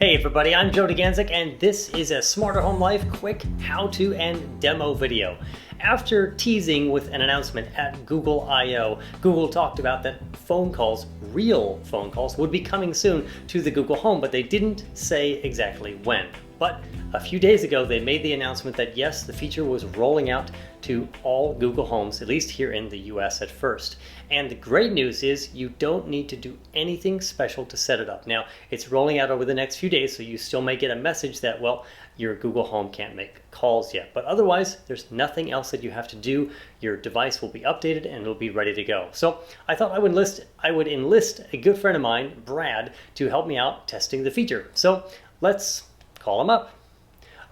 Hey everybody, I'm Joe DeGanzik, and this is a Smarter Home Life quick how-to and demo video. After teasing with an announcement at Google I/O, Google talked about that phone calls, real phone calls, would be coming soon to the Google Home, but they didn't say exactly when. But a few days ago, they made the announcement that yes, the feature was rolling out to all Google Homes, at least here in the US at first. And the great news is you don't need to do anything special to set it up. Now, it's rolling out over the next few days, so you still may get a message that, well, your Google Home can't make calls yet. But otherwise, there's nothing else that you have to do. Your device will be updated and it'll be ready to go. So I thought I would enlist a good friend of mine, Brad, to help me out testing the feature. So let's call him up.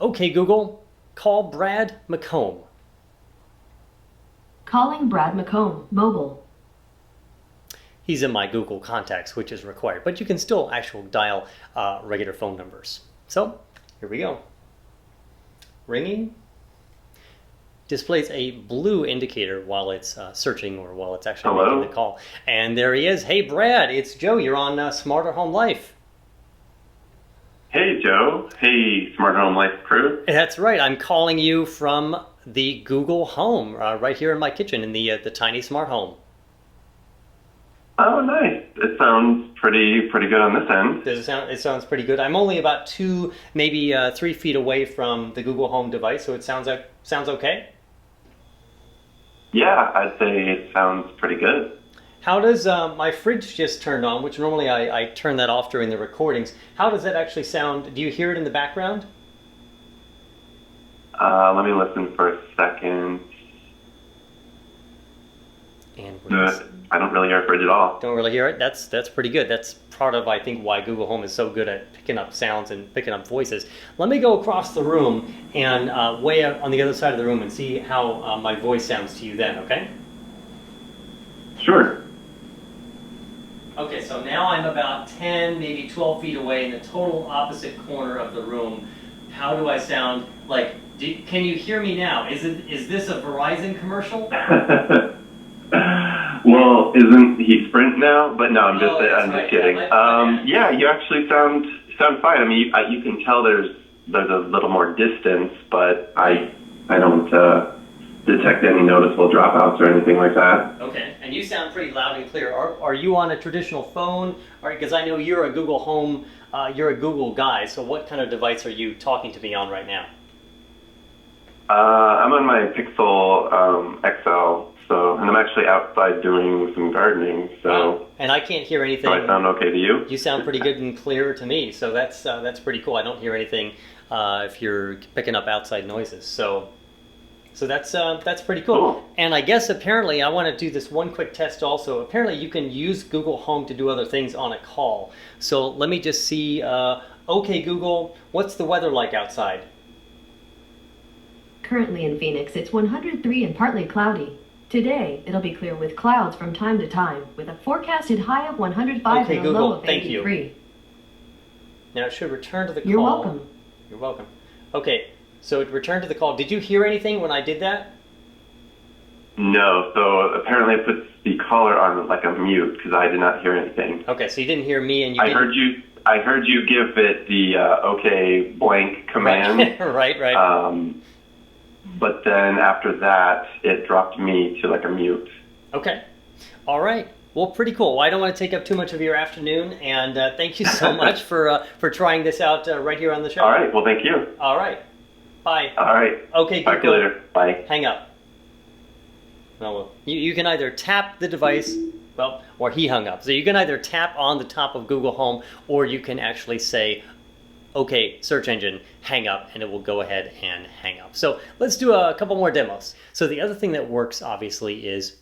Okay, Google, call Brad McComb. Calling Brad McComb, mobile. He's in my Google contacts, which is required, but you can still actually dial regular phone numbers. So here we go. Ringing. Displays a blue indicator while it's searching or while it's actually making the call. And there he is. Hey, Brad, it's Joe. You're on Smarter Home Life. Hey, Joe. Hey, Smarter Home Life crew. That's right. I'm calling you from the Google Home right here in my kitchen in the tiny smart home. Oh, nice. It sounds pretty good on this end. Does it sound? It sounds pretty good. I'm only about 2, maybe 3 feet away from the Google Home device, so it sounds okay. Yeah, I'd say it sounds pretty good. How does my fridge just turned on, which normally I turn that off during the recordings. How does that actually sound? Do you hear it in the background? Let me listen for a second. And I don't really hear a fridge at all. Don't really hear it? That's pretty good. That's part of, I think, why Google Home is so good at picking up sounds and picking up voices. Let me go across the room and way out on the other side of the room and see how my voice sounds to you then, okay? Sure. Okay, so now I'm about 10, maybe 12 feet away in the total opposite corner of the room. How do I sound? Like, can you hear me now? Is this a Verizon commercial? Well, isn't he Sprint now? But no, I'm just kidding. Yeah, yeah, you actually sound fine. I mean, you can tell there's a little more distance, but I don't detect any noticeable dropouts or anything like that. Okay, and you sound pretty loud and clear. Are you on a traditional phone? Because I know you're a Google Home, you're a Google guy, so what kind of device are you talking to me on right now? I'm on my Pixel XL, and I'm actually outside doing some gardening, so... And I can't hear anything. Do I sound okay to you? You sound pretty good and clear to me, so that's pretty cool. I don't hear anything if you're picking up outside noises, so that's pretty cool. And I guess apparently I want to do this one quick test also. Apparently you can use Google Home to do other things on a call. So let me just see. Okay, Google, what's the weather like outside? Currently in Phoenix, it's 103 and partly cloudy. Today, it'll be clear with clouds from time to time, with a forecasted high of 105 okay, and a Google, low of thank 83. You. Now it should return to the call. You're welcome. You're welcome. Okay, so it returned to the call. Did you hear anything when I did that? No, so apparently it puts the caller on like a mute because I did not hear anything. Okay, so you didn't hear me and you I heard you give it the okay blank command. Right. But then after that, it dropped me to like a mute. Okay. All right. Well, pretty cool. Well, I don't want to take up too much of your afternoon, and thank you so much for trying this out right here on the show. All right. Well, thank you. All right. Bye. All right. Okay. Talk to you later. Bye. Hang up. Well, you can either tap the device, or he hung up. So you can either tap on the top of Google Home, or you can actually say, okay, search engine, hang up, and it will go ahead and hang up. So let's do a couple more demos. So the other thing that works, obviously, is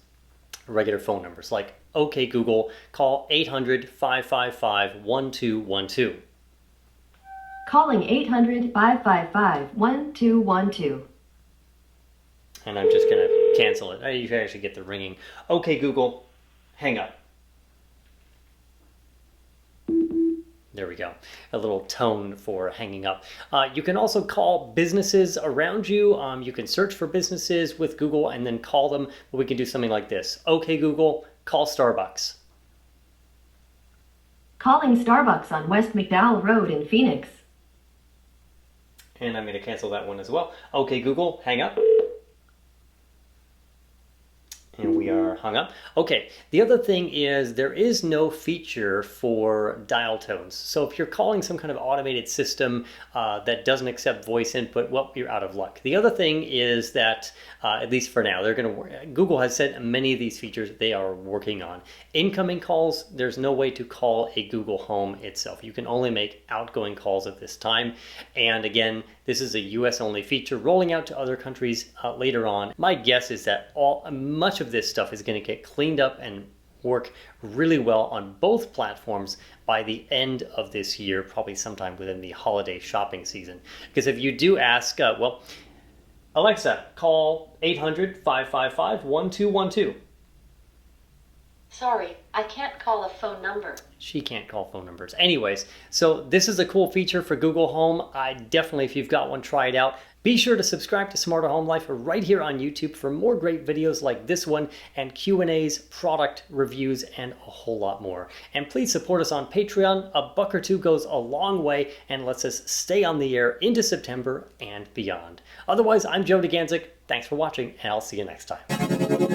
regular phone numbers, like, okay, Google, call 800-555-1212. Calling 800-555-1212. And I'm just going to cancel it. You can actually get the ringing. Okay, Google, hang up. There we go. A little tone for hanging up. You can also call businesses around you. You can search for businesses with Google and then call them. But we can do something like this. Okay, Google, call Starbucks. Calling Starbucks on West McDowell Road in Phoenix. And I'm going to cancel that one as well. Okay, Google, hang up. And we are hung up. Okay, the other thing is there is no feature for dial tones. So if you're calling some kind of automated system that doesn't accept voice input, well, you're out of luck. The other thing is that, at least for now, Google has said many of these features they are working on. Incoming calls, there's no way to call a Google Home itself. You can only make outgoing calls at this time. And again, this is a US only feature rolling out to other countries later on. My guess is that much of this stuff is going to get cleaned up and work really well on both platforms by the end of this year, probably sometime within the holiday shopping season. Because if you do ask, well, Alexa, call 800-555-1212. Sorry, I can't call a phone number. She can't call phone numbers. Anyways, so this is a cool feature for Google Home. I definitely, if you've got one, try it out. Be sure to subscribe to Smarter Home Life right here on YouTube for more great videos like this one and Q&As, product reviews, and a whole lot more. And please support us on Patreon. $1 or $2 goes a long way and lets us stay on the air into September and beyond. Otherwise, I'm Joe DeGanzik. Thanks for watching, and I'll see you next time.